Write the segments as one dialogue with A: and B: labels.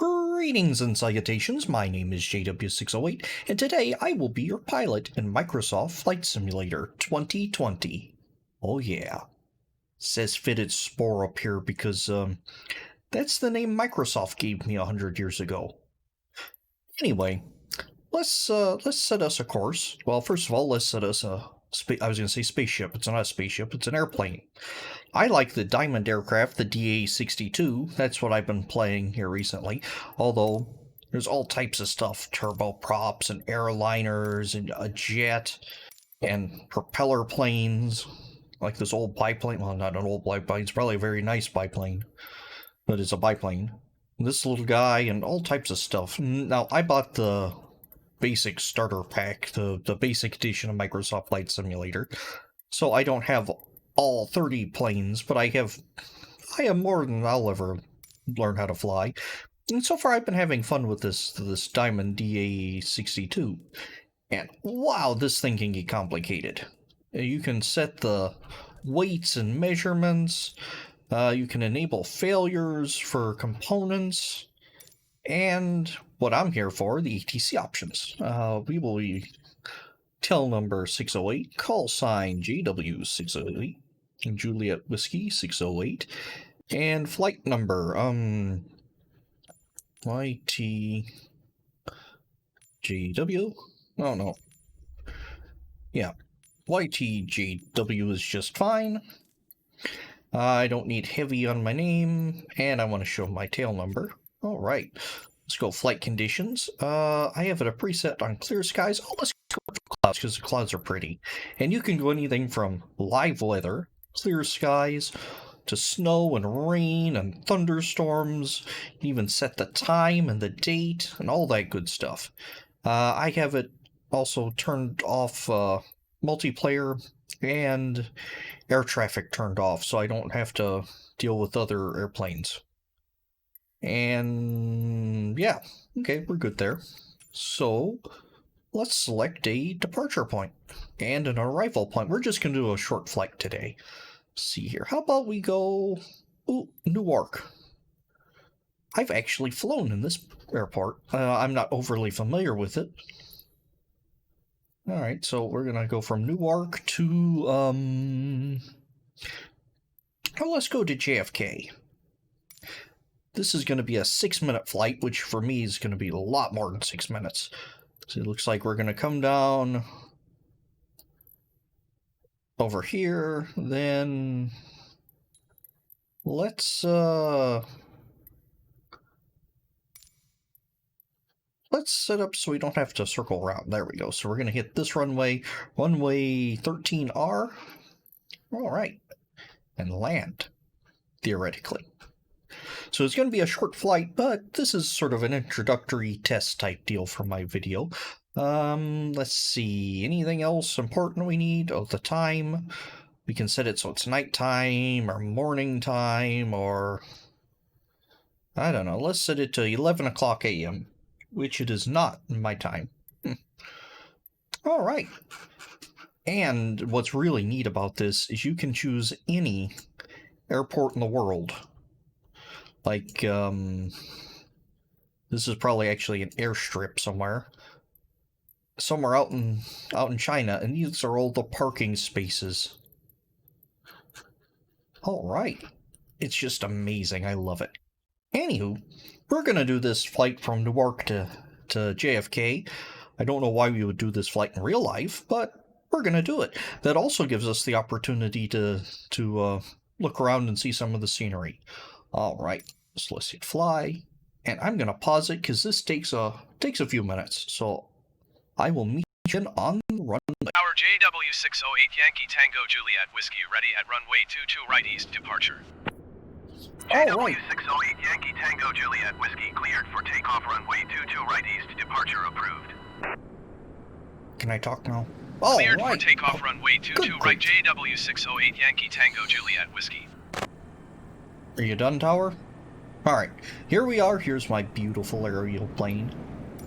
A: Greetings and salutations, my name is JW608, and today I will be your pilot in Microsoft Flight Simulator 2020. Oh yeah. Says fitted spore up here because, that's the name Microsoft gave me 100 years ago. Anyway, let's set us a course. Well, first of all, let's set us a I was going to say spaceship. It's not a spaceship, it's an airplane. I like the Diamond aircraft, the DA-62. That's what I've been playing here recently. Although, there's all types of stuff. Turboprops and airliners and a jet and propeller planes. Like this old biplane. Well, not an old biplane. It's probably a very nice biplane. But it's a biplane. This little guy and all types of stuff. Now, I bought the basic starter pack, the basic edition of Microsoft Flight Simulator. So I don't have all 30 planes, but I have more than I'll ever learn how to fly. And so far I've been having fun with this Diamond DA-62. And wow, this thing can get complicated. You can set the weights and measurements, you can enable failures for components, and what I'm here for, the ATC options. We will be tail number 608, call sign JW608, Juliet Whiskey 608, and flight number, YTJW? Oh no. Yeah, YTJW is just fine. I don't need heavy on my name, and I want to show my tail number. Alright, let's go flight conditions. I have it a preset on clear skies. Oh, let's go for clouds, because the clouds are pretty. And you can go anything from live weather, clear skies, to snow and rain and thunderstorms. You can even set the time and the date and all that good stuff. I have it also turned off multiplayer and air traffic turned off, so I don't have to deal with other airplanes. And yeah, okay, we're good there. So let's select a departure point and an arrival point. We're just going to do a short flight today. Let's see here. How about we go Newark? I've actually flown in this airport. I'm not overly familiar with it. Alright, so we're going to go from Newark to, well, let's go to JFK. This is going to be a 6-minute flight, which for me is going to be a lot more than 6 minutes. So it looks like we're going to come down over here, then let's set up so we don't have to circle around. There we go. So we're going to hit this runway 13R. All right. And land, theoretically. So it's going to be a short flight, but this is sort of an introductory test type deal for my video. Let's see. Anything else important we need? Oh, the time. We can set it so it's nighttime or morning time or I don't know. Let's set it to 11 o'clock a.m., which it is not in my time. All right. And what's really neat about this is you can choose any airport in the world. Like, this is probably actually an airstrip somewhere out in China, and these are all the parking spaces. All right. It's just amazing. I love it. Anywho, we're going to do this flight from Newark to JFK. I don't know why we would do this flight in real life, but we're going to do it. That also gives us the opportunity to look around and see some of the scenery. All right, so let's hit fly. And I'm going to pause it because this takes a few minutes. So I will meet you on the runway.
B: Tower JW608 Yankee Tango Juliet Whiskey ready at runway 22 right east departure. JW608 Yankee Tango Juliet Whiskey cleared for takeoff runway 22 right east departure approved.
A: Can I talk now?
B: Cleared for takeoff runway 22 right JW608 Yankee Tango Juliet Whiskey.
A: Are you done, tower? Alright, here we are. Here's my beautiful aerial plane.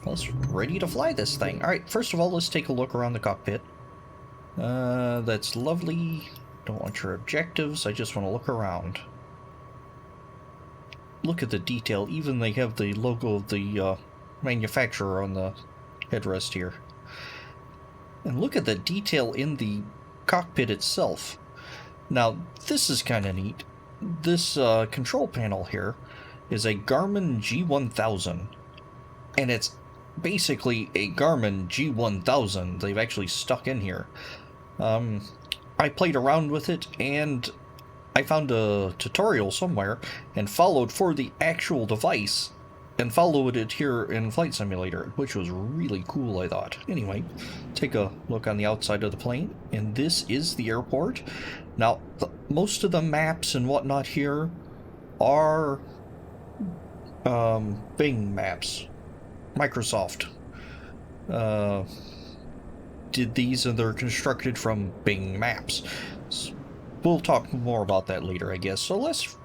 A: Let's ready to fly this thing. Alright, first of all, let's take a look around the cockpit. That's lovely. Don't want your objectives, I just want to look around. look at the detail. Even they have the logo of the manufacturer on the headrest here. And look at the detail in the cockpit itself. Now, this is kind of neat. This control panel here is a Garmin G1000. And it's basically a Garmin G1000 they've actually stuck in here. I played around with it, and I found a tutorial somewhere and followed for the actual device and followed it here in Flight Simulator, which was really cool, I thought. Anyway, take a look on the outside of the plane, and this is the airport. Now, most of the maps and whatnot here are Bing maps. Microsoft did these, and they're constructed from Bing Maps. We'll talk more about that later, I guess. So let's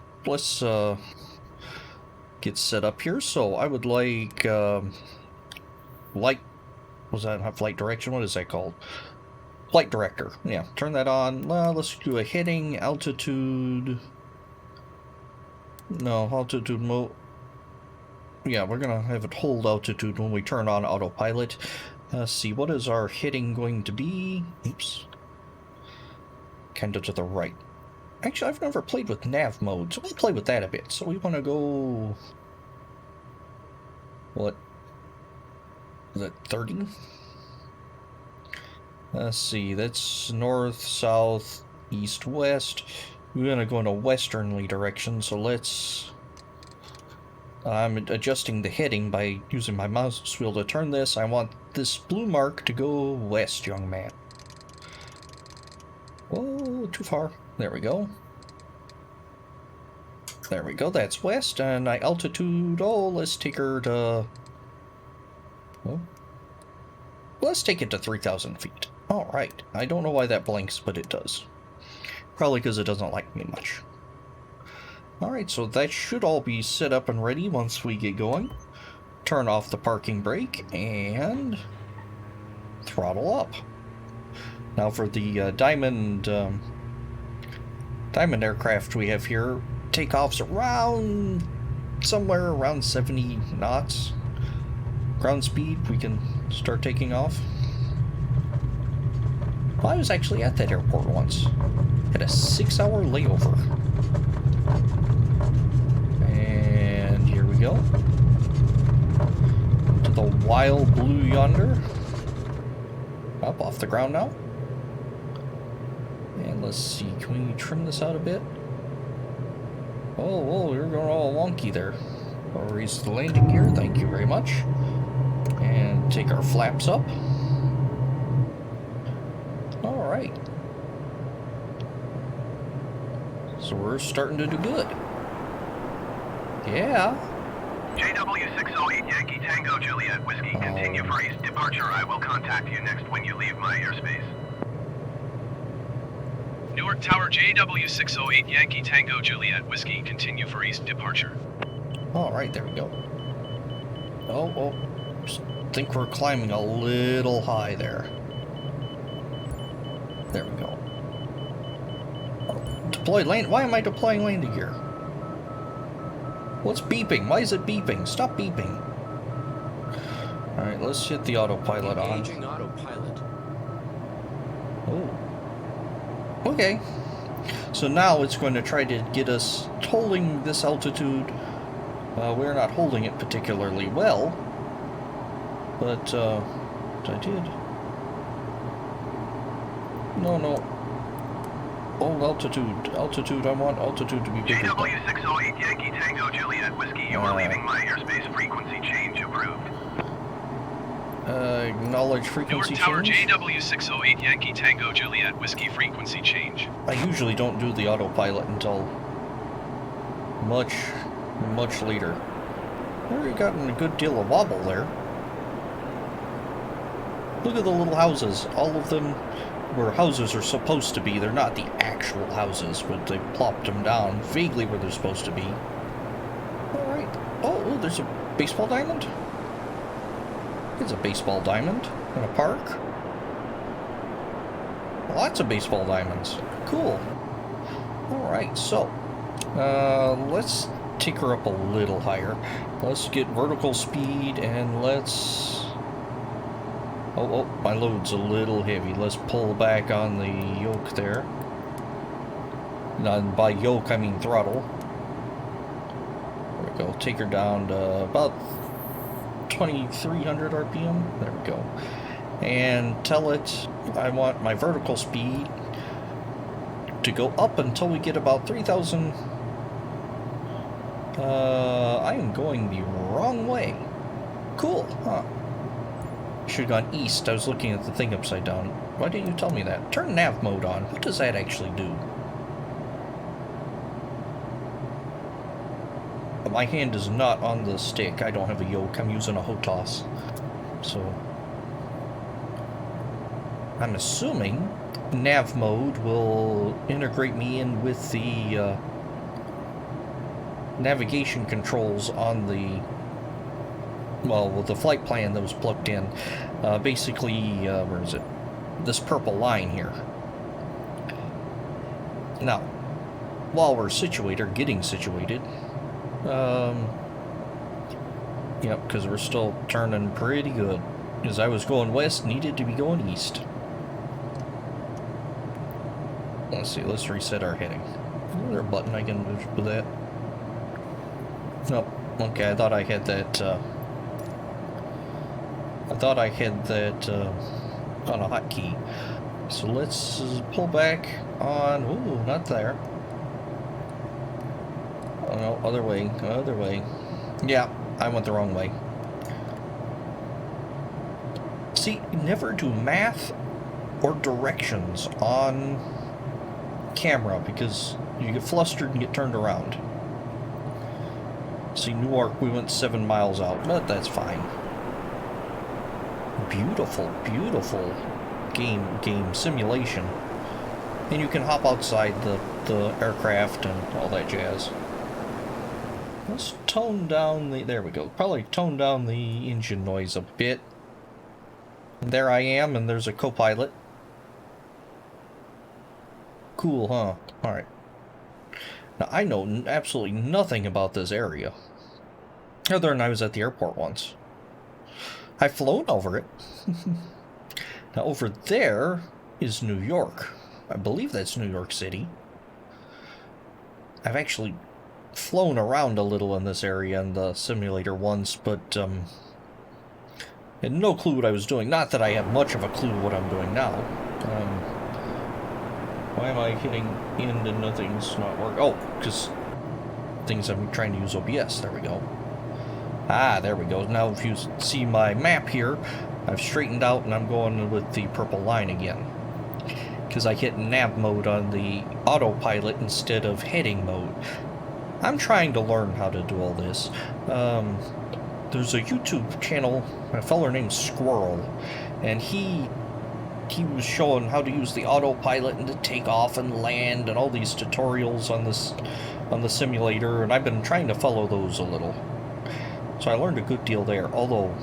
A: get set up here. So I would like was that flight direction? What is that called? Flight director. Yeah, turn that on. Let's do a heading, altitude. No, altitude mode. Yeah, we're gonna have it hold altitude when we turn on autopilot. Let's see, what is our heading going to be? Oops. Kind of to the right. Actually, I've never played with nav mode, so we'll play with that a bit. So we want to go... What? Is that 30? Let's see, that's north, south, east, west. We're going to go in a westernly direction, so let's... I'm adjusting the heading by using my mouse wheel to turn this. I want this blue mark to go west, young man. Oh, too far. There we go. There we go, that's west, and altitude, let's take her to... Oh. Let's take it to 3,000 feet. Alright, I don't know why that blinks, but it does. Probably because it doesn't like me much. Alright, so that should all be set up and ready once we get going. Turn off the parking brake, and... throttle up. Now for the Diamond aircraft we have here, takeoff's around... somewhere around 70 knots. Ground speed, we can start taking off. Well, I was actually at that airport once. Had a 6-hour layover. And here we go. To the wild blue yonder. Up off the ground now. And let's see, can we trim this out a bit? Oh, you're going all wonky there. I'll raise the landing gear, thank you very much. And take our flaps up. Alright. So we're starting to do good. Yeah.
B: JW608 Yankee Tango Juliet Whiskey, continue for east departure. I will contact you next when you leave my airspace. Newark Tower JW608 Yankee Tango Juliet Whiskey, continue for east departure.
A: Alright, there we go. Oh. Think we're climbing a little high there. There we go. Deploy land. Why am I deploying landing gear? What's beeping? Why is it beeping? Stop beeping. Alright, let's hit the autopilot on.
C: Engaging autopilot.
A: Oh. Okay. So now it's going to try to get us holding this altitude. We're not holding it particularly well. But, I did. No. Oh, altitude. Altitude, I want altitude to be bigger.
B: JW608 Yankee Tango Juliet Whiskey, you are leaving my airspace. Frequency change approved.
A: Acknowledge frequency
B: Newark Tower
A: change.
B: JW608 Yankee Tango Juliet Whiskey, frequency change.
A: I usually don't do the autopilot until much later. We've gotten a good deal of wobble there. Look at the little houses. All of them where houses are supposed to be. They're not the actual houses, but they plopped them down vaguely where they're supposed to be. Alright. Oh, there's a baseball diamond? It's a baseball diamond in a park. Lots of baseball diamonds. Cool. Alright, so let's take her up a little higher. Let's get vertical speed and let's... Oh, my load's a little heavy. Let's pull back on the yoke there. And by yoke, I mean throttle. There we go. Take her down to about 2,300 RPM. There we go. And tell it I want my vertical speed to go up until we get about 3,000. I am going the wrong way. Cool, huh? Should have gone east. I was looking at the thing upside down. Why didn't you tell me that? Turn nav mode on. What does that actually do? My hand is not on the stick. I don't have a yoke. I'm using a HOTAS. So... I'm assuming nav mode will integrate me in with the navigation controls on the, well, with the flight plan that was plugged in. Basically, where is it? This purple line here. Now, while we're getting situated, yep, because we're still turning pretty good. Because I was going west, needed to be going east. Let's see, let's reset our heading. Is there a button I can move with that? Nope. Okay, I thought I had that, on a hotkey. So let's pull back on, ooh, not there. Oh no, other way, other way. Yeah, I went the wrong way. See, never do math or directions on camera because you get flustered and get turned around. See, Newark, we went 7 miles out, but that's fine. Beautiful, beautiful game simulation. And you can hop outside the aircraft and all that jazz. Let's tone down the... There we go. Probably tone down the engine noise a bit. And there I am, and there's a co-pilot. Cool, huh? Alright. Now, I know absolutely nothing about this area. Other than I was at the airport once. I've flown over it. Now, over there is New York. I believe that's New York City. I've actually flown around a little in this area in the simulator once, but had no clue what I was doing. Not that I have much of a clue what I'm doing now. Why am I hitting end and nothing's not working? Oh, because things I'm trying to use OBS. There we go. Ah, there we go. Now if you see my map here, I've straightened out and I'm going with the purple line again. Because I hit nav mode on the autopilot instead of heading mode. I'm trying to learn how to do all this. There's a YouTube channel, a feller named Squirrel, and he was showing how to use the autopilot and to take off and land and all these tutorials on the simulator, and I've been trying to follow those a little. So I learned a good deal there, although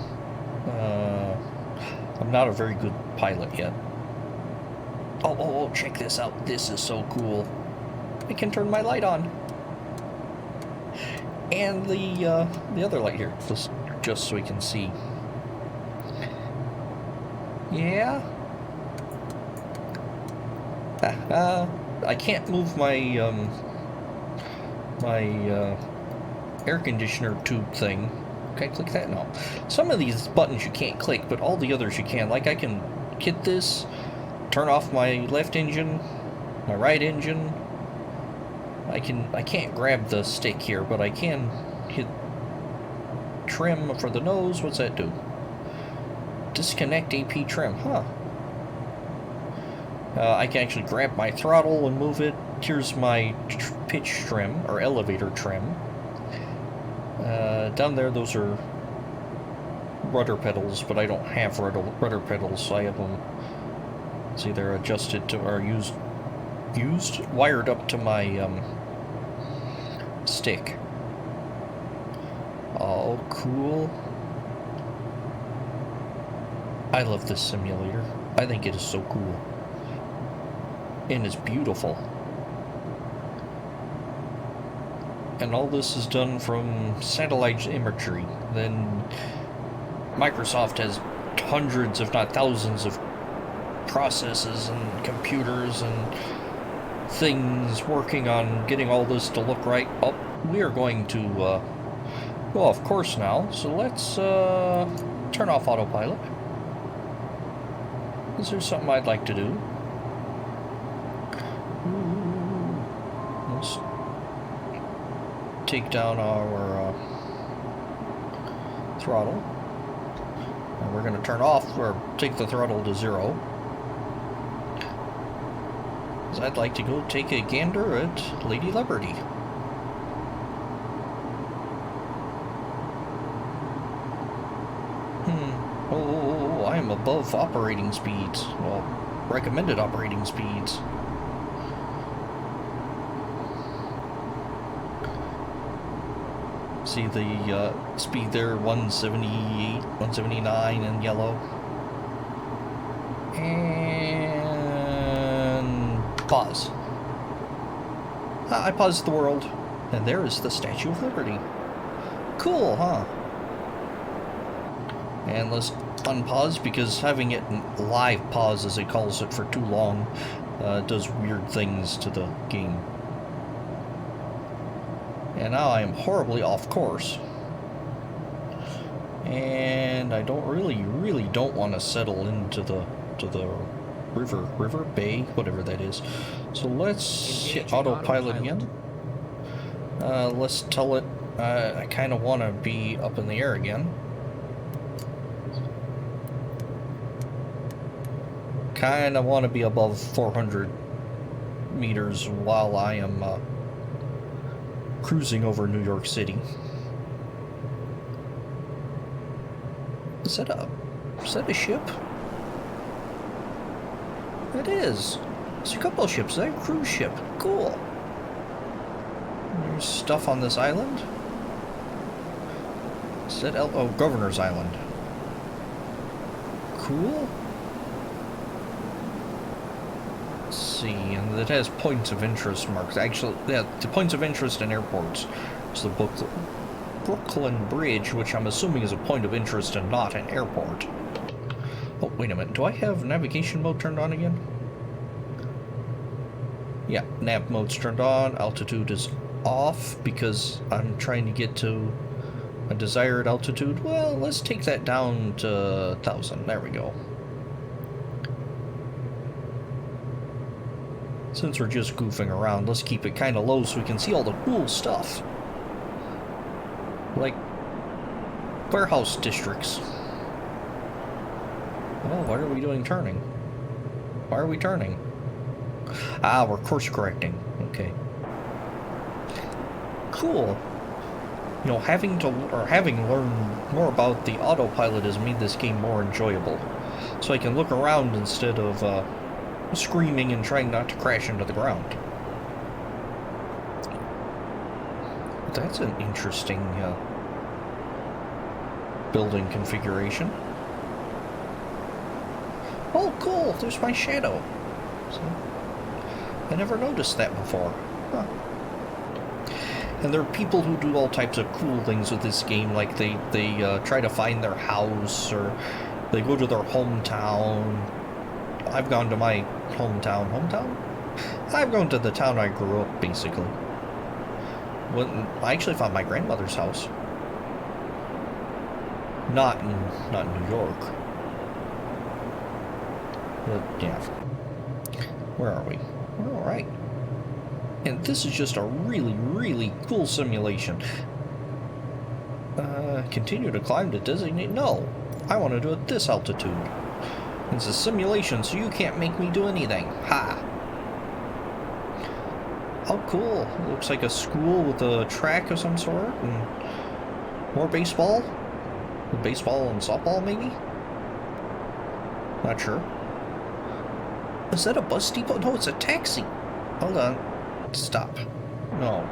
A: I'm not a very good pilot yet. Oh, check this out. This is so cool. I can turn my light on. And the other light here, just so we can see. Yeah. I can't move my air conditioner tube thing. Can I click that? No. Some of these buttons you can't click, but all the others you can. Like I can hit this, turn off my left engine, my right engine. I can't grab the stick here, but I can hit trim for the nose. What's that do? Disconnect AP trim, huh? I can actually grab my throttle and move it. Here's my pitch trim, or elevator trim. Down there, those are rudder pedals, but I don't have rudder pedals, so I have them, see, they're adjusted to, or wired up to my stick. Oh, cool. I love this simulator. I think it is so cool. And it's beautiful. And all this is done from satellite imagery. Then Microsoft has hundreds, if not thousands, of processes and computers and things working on getting all this to look right. Oh, we are going to go off course now, so let's turn off autopilot. Is there something I'd like to do? Let's take down our throttle. And we're going to turn off, or take the throttle to 0. Because I'd like to go take a gander at Lady Liberty. Oh, I am above operating speeds. Well, recommended operating speeds. See the speed there, 178, 179 in yellow. And pause. I paused the world, and there is the Statue of Liberty. Cool, huh? And let's unpause, because having it in live pause, as it calls it, for too long does weird things to the game. And now I am horribly off course. And I don't really don't want to settle into the river bay, whatever that is. So let's hit autopilot again. Let's tell it I kind of want to be up in the air again. Kind of want to be above 400 meters while I am cruising over New York City. Is that a ship? It is. There's a couple of ships. Is that a cruise ship? Cool. There's stuff on this island. Is that oh, Governor's Island. Cool. Let's see, and it has points of interest marks. Actually, yeah, the points of interest in airports. It's the Brooklyn Bridge, which I'm assuming is a point of interest and not an airport. Oh, wait a minute. Do I have navigation mode turned on again? Yeah, nav mode's turned on. Altitude is off because I'm trying to get to a desired altitude. Well, let's take that down to 1,000. There we go. Since we're just goofing around, let's keep it kind of low so we can see all the cool stuff. Like warehouse districts. Oh, why are we doing turning? Why are we turning? Ah, we're course correcting. Okay. Cool. You know, having learned more about the autopilot has made this game more enjoyable. So I can look around instead of screaming and trying not to crash into the ground. That's an interesting building configuration. Oh, cool! There's my shadow. So, I never noticed that before. Huh. And there are people who do all types of cool things with this game, like they try to find their house, or they go to their hometown. I've gone to my hometown. I've gone to the town I grew up, basically. I actually found my grandmother's house. Not in New York. But, yeah. Where are we? We're alright. And this is just a really cool simulation. Continue to climb to designate? No. I want to do it at this altitude. It's a simulation, so you can't make me do anything. Ha! Oh, cool. It looks like a school with a track of some sort, and more baseball? Baseball and softball, maybe? Not sure. Is that a bus depot? No, it's a taxi. Hold on. Stop. No.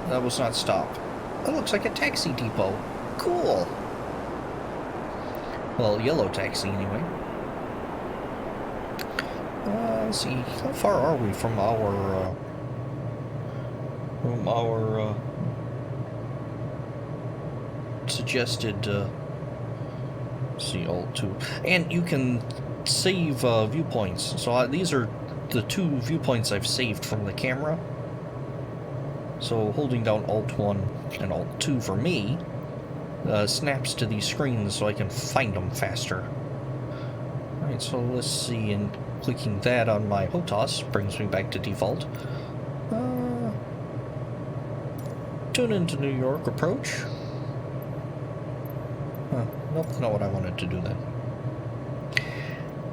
A: That was not stop. That looks like a taxi depot. Cool. Well, yellow taxi, anyway. Let's see. How far are we from our from our suggested, see, Alt 2. And you can save viewpoints. So these are the 2 viewpoints I've saved from the camera. So holding down Alt 1 and Alt 2 for me snaps to these screens so I can find them faster. Alright, so let's see, and clicking that on my HOTAS brings me back to default. Tune into New York approach. Nope, not what I wanted to do then.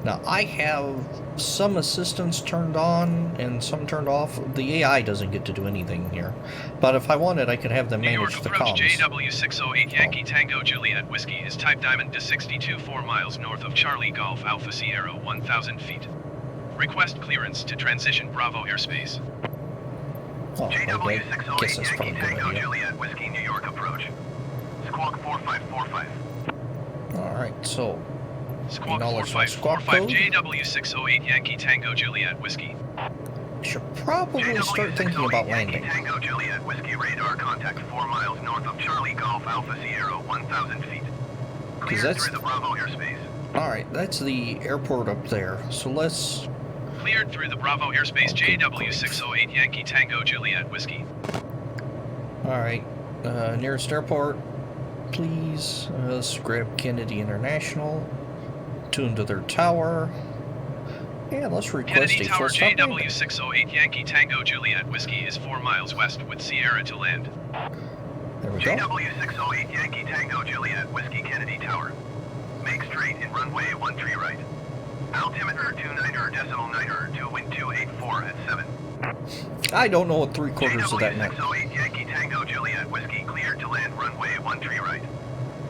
A: Now, I have some assistance turned on and some turned off. The AI doesn't get to do anything here. But if I wanted, I could have them manage the comms.
B: JW608 Yankee Tango Juliet Whiskey is type diamond to 62 4 miles north of Charlie Golf Alpha Sierra 1,000 feet. Request clearance to transition Bravo airspace.
A: Oh,
B: JW608 Yankee Tango Juliet Whiskey New York approach. Squawk 4545.
A: Alright, so
B: Squawk
A: acknowledge my
B: 4545 JW608 Yankee Tango Juliet Whiskey.
A: Should probably start thinking about landing.
B: Yankee Tango Juliet Whiskey radar contact 4 miles north of Charlie Golf Alpha Sierra 1,000 feet. Cleared through the Bravo airspace.
A: Alright, that's the airport up there. So let's...
B: Cleared through the Bravo airspace JW608 Yankee Tango Juliet Whiskey.
A: Alright, nearest airport, please. Let's grab Kennedy International. Tune to their tower. Yeah, let's request
B: Kennedy
A: a
B: Tower
A: full stop landing.
B: JW608 Yankee Tango Juliet Whiskey is 4 miles west with Sierra to land.
A: There we go.
B: JW608 Yankee Tango Juliet Whiskey Kennedy Tower. Make straight in runway 13 right. Altimeter 29.9 to wind 284 at 7.
A: I don't know what 3/4 of that meant.
B: JW608 Yankee Tango Juliet Whiskey cleared to land runway 13 right.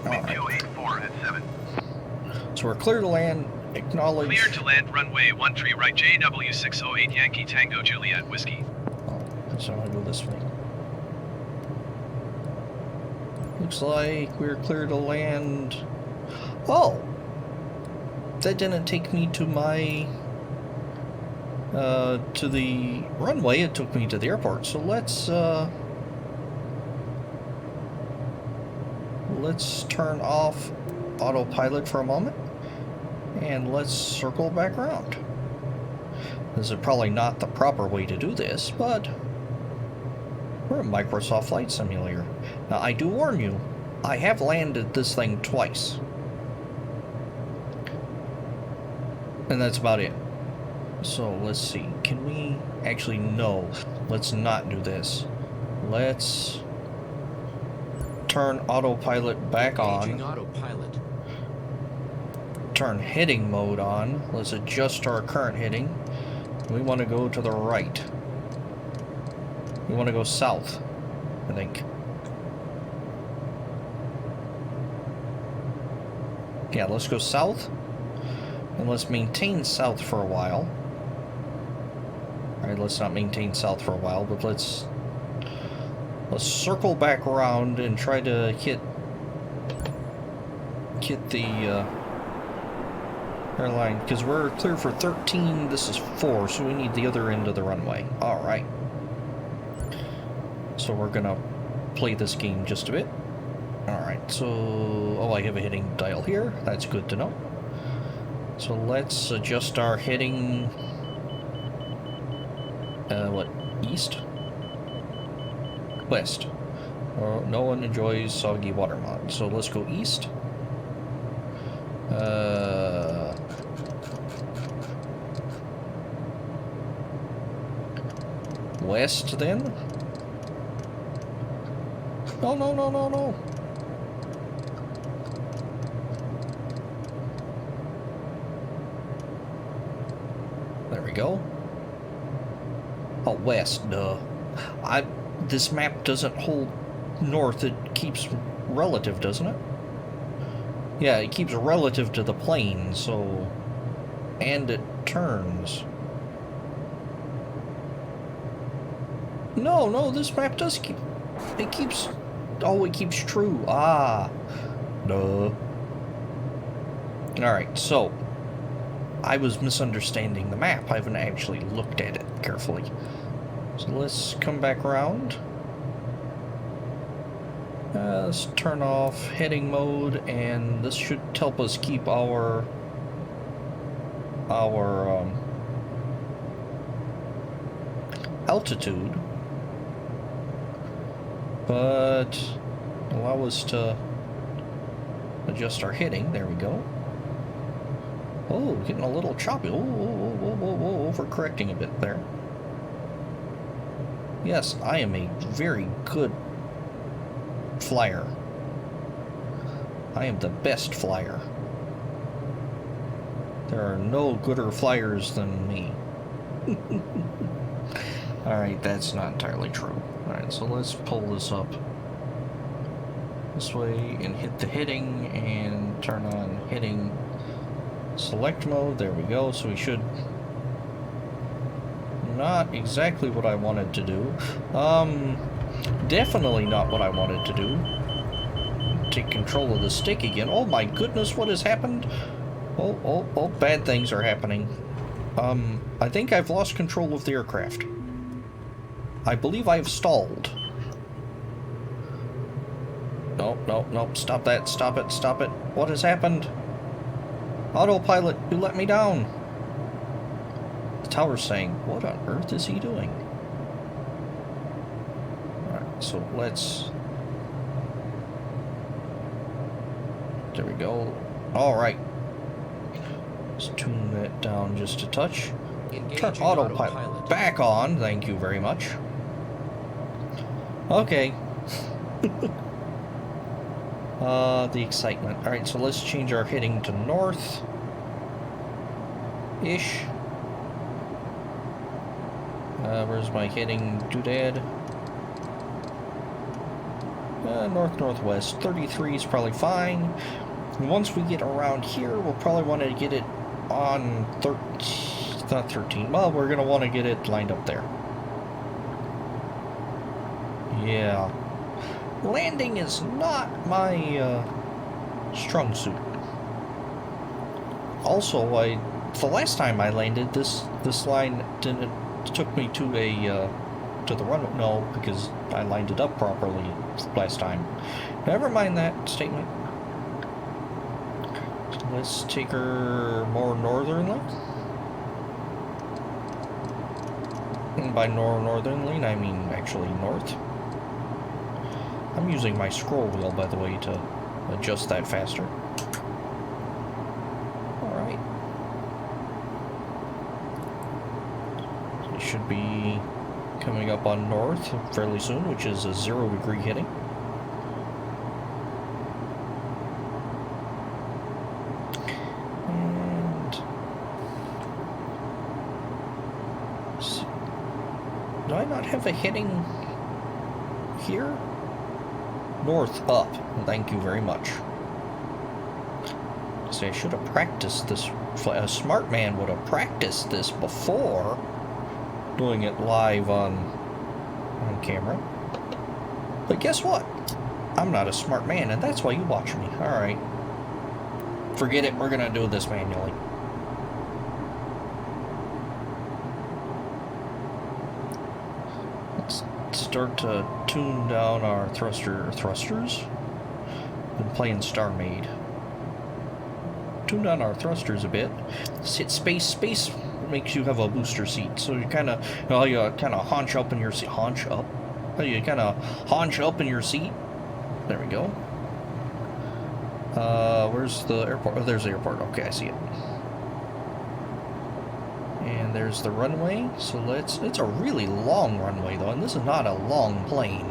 B: Wind 284 at 7.
A: So we're clear to land. Acknowledge.
B: Cleared to land runway 13 right JW608 Yankee Tango Juliet Whiskey.
A: Oh, so I go this way. Looks like we're clear to land. Oh! That didn't take me to my... to the runway, it took me to the airport. So let's turn off autopilot for a moment. And let's circle back around. This is probably not the proper way to do this, but we're a Microsoft Flight Simulator. Now, I do warn you, I have landed this thing twice. And that's about it. So, let's see. Can we... Actually, no. Let's not do this. Let's turn autopilot back on.
C: Autopilot.
A: Turn heading mode on. Let's adjust our current heading. We want to go to the right. We want to go south, I think. Yeah, let's go south. And let's maintain south for a while. Alright, let's not maintain south for a while, but let's circle back around and try to hit the airline, because we're clear for 13, this is 4, so we need the other end of the runway. Alright. So we're gonna play this game just a bit. Alright, so... Oh, I have a heading dial here. That's good to know. So let's adjust our heading... what? East? West. No one enjoys soggy water mod. So let's go east. West then? No, no, no, no, no. There we go. Oh, west, duh. This map doesn't hold north, it keeps relative, doesn't it? Yeah, it keeps relative to the plane, so... And it turns. No, this map does keep... It keeps... Oh, it keeps true. Ah. Duh. Alright, so... I was misunderstanding the map. I haven't actually looked at it carefully. So let's come back around. Let's turn off heading mode, and this should help us keep our altitude, but allow us to adjust our heading. There we go. Oh, getting a little choppy. Oh, overcorrecting a bit there. Yes, I am a very good flyer. I am the best flyer. There are no gooder flyers than me. Alright, that's not entirely true. Alright, so let's pull this up this way and hit the heading and turn on heading select mode. There we go. So we should... Not exactly what I wanted to do. Definitely not what I wanted to do. Take control of the stick again. Oh my goodness, what has happened? Oh, bad things are happening. I think I've lost control of the aircraft. I believe I've stalled. Nope, stop that, stop it. What has happened? Autopilot, you let me down. The tower's saying, what on earth is he doing? Alright, so let's... There we go. Alright. Let's tune that down just a touch. Turn autopilot back on, thank you very much. Okay. The excitement. Alright, so let's change our heading to north. Ish. Where's my heading doodad? Northwest. 33 is probably fine. And once we get around here, we'll probably want to get it on 13. Not 13. Well, we're going to want to get it lined up there. Yeah. Landing is not my strong suit. Also, the last time I landed, this line took me to the runway. No, because I lined it up properly last time. Never mind that statement. So let's take her more northernly. And by northernly, I mean actually north. I'm using my scroll wheel, by the way, to adjust that faster. Alright. So it should be coming up on north fairly soon, which is a 0-degree heading. And... do I not have a heading here? North up. Thank you very much. See, I should have practiced this. A smart man would have practiced this before doing it live on camera. But guess what? I'm not a smart man, and that's why you watch me. Alright. Forget it. We're gonna do this manually. Let's start to tune down our thrusters. Been playing StarMade. Tune down our thrusters a bit. Hit space makes you have a booster seat, so you kind of haunch up in your seat. Haunch up. You kind of haunch up in your seat. There we go. Where's the airport? Oh, there's the airport. Okay, I see it. And there's the runway. So it's a really long runway though, and this is not a long plane.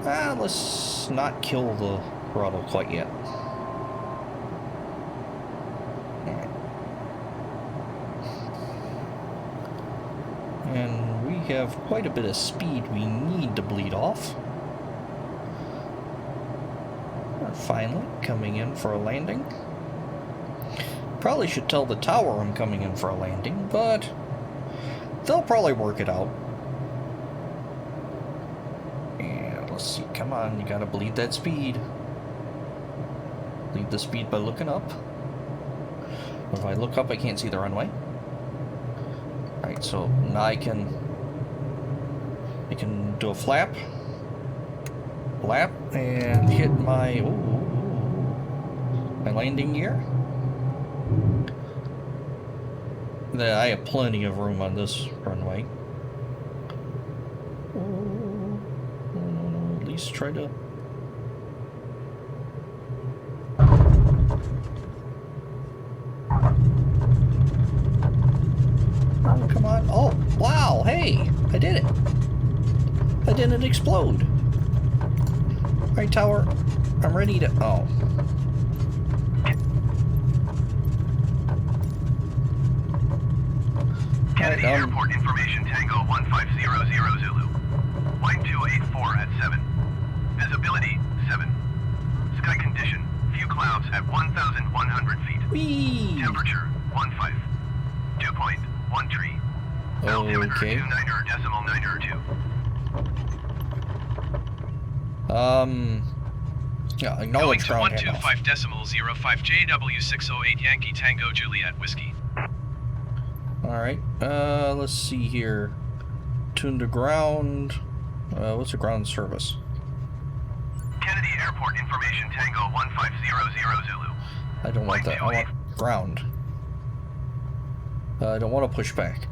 A: Let's not kill the throttle quite yet. And we have quite a bit of speed we need to bleed off. We're finally coming in for a landing. Probably should tell the tower I'm coming in for a landing, but they'll probably work it out. And let's see, come on, you gotta bleed that speed. Bleed the speed by looking up. If I look up, I can't see the runway. Alright, so now I can do a flap, And hit my... my landing gear. I have plenty of room on this runway. At least try to... Oh, come on. Oh, wow, hey, I did it. I didn't explode. Alright, tower, I'm ready to... Oh.
B: Kennedy Airport Information Tango 1500 Zulu. Line 284 at 7. Visibility 7. Sky condition, few clouds at 1,100 feet.
A: Whee!
B: Temperature 15. Dew point 13. Altimeter
A: Okay.
B: 29.902.
A: Yeah,
B: Going
A: acknowledge
B: to
A: ground handoff.
B: 125.05 JW608 Yankee Tango Juliet Whiskey.
A: Alright, let's see here. Tune to ground. What's the ground service?
B: Kennedy Airport Information Tango 1500 Zulu.
A: I don't want that. I want ground. I don't want to push back.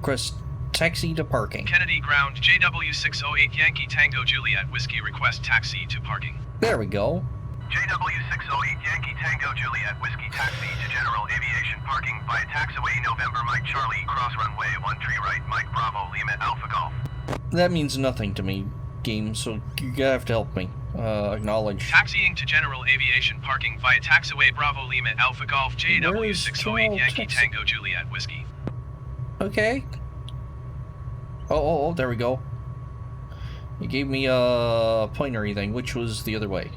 A: Chris, taxi to parking.
B: Kennedy Ground JW608 Yankee Tango Juliet Whiskey request taxi to parking.
A: There we go.
B: JW608 Yankee Tango Juliet Whiskey taxi to General Aviation Parking via taxiway November Mike Charlie cross runway 13 right Mike Bravo Lima Alpha Golf.
A: That means nothing to me, game, so you have to help me. Acknowledge.
B: Taxiing to General Aviation Parking via taxiway Bravo Lima Alpha Golf JW608 Yankee Tango Juliet Whiskey.
A: Okay. Oh, there we go. You gave me a pointery thing, which was the other way.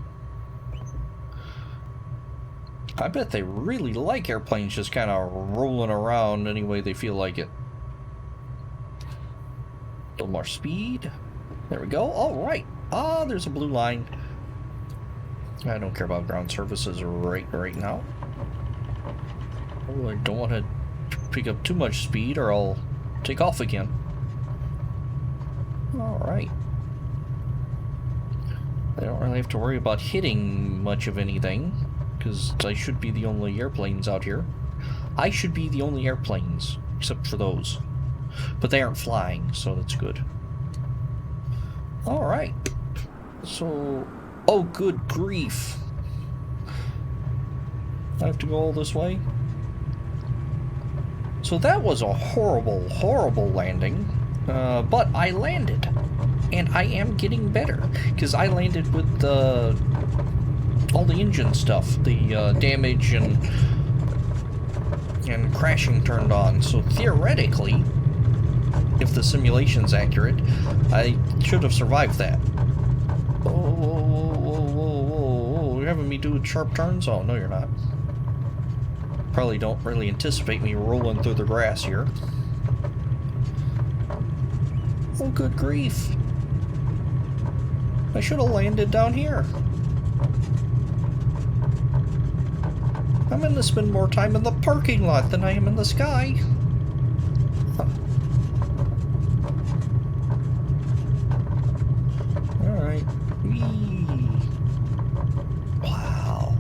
A: I bet they really like airplanes just kind of rolling around any way they feel like it. A little more speed. There we go. All right. There's a blue line. I don't care about ground services right now. Oh, I don't want to pick up too much speed or I'll take off again. All right. I don't really have to worry about hitting much of anything, because I should be the only airplanes out here. I should be the only airplanes, except for those. But they aren't flying, so that's good. Alright. So... Oh, good grief. I have to go all this way? So that was a horrible, horrible landing. But I landed. And I am getting better, because I landed with all the engine stuff, the damage and crashing turned on. So theoretically, if the simulation's accurate, I should have survived that. Whoa, you're having me do sharp turns? Oh, no you're not. Probably don't really anticipate me rolling through the grass here. Oh, good grief. I should have landed down here. I'm gonna spend more time in the parking lot than I am in the sky. Huh. Alright. Whee. Wow.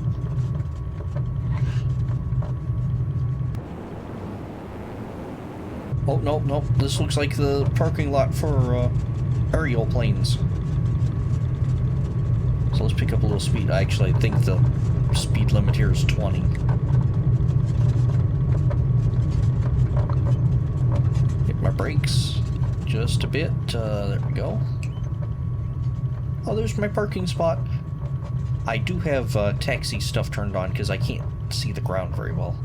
A: Oh, nope. This looks like the parking lot for aerial planes. So let's pick up a little speed. I think the speed limit here is 20. Hit my brakes just a bit. There we go. Oh, there's my parking spot. I do have taxi stuff turned on because I can't see the ground very well.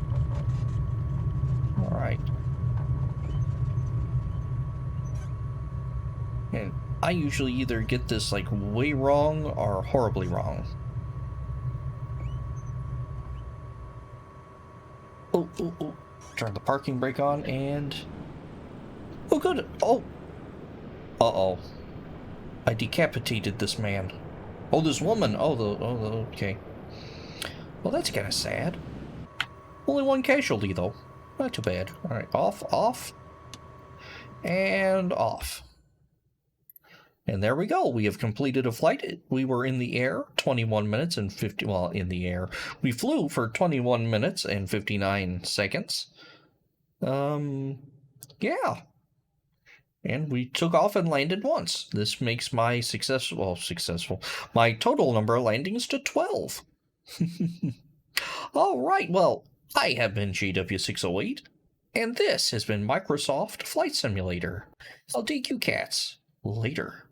A: Alright. And I usually either get this like way wrong or horribly wrong. Oh. Turn the parking brake on and... Oh, good. Oh. Uh-oh. I decapitated this man. Oh, this woman. Okay. Well, that's kind of sad. Only one casualty, though. Not too bad. Alright, off. And off. And there we go. We have completed a flight. We were in the air 21 minutes and 50... Well, in the air. We flew for 21 minutes and 59 seconds. Yeah. And we took off and landed once. This makes my successful... My total number of landings to 12. All right, well, I have been JW608, and this has been Microsoft Flight Simulator. I'll take you cats later.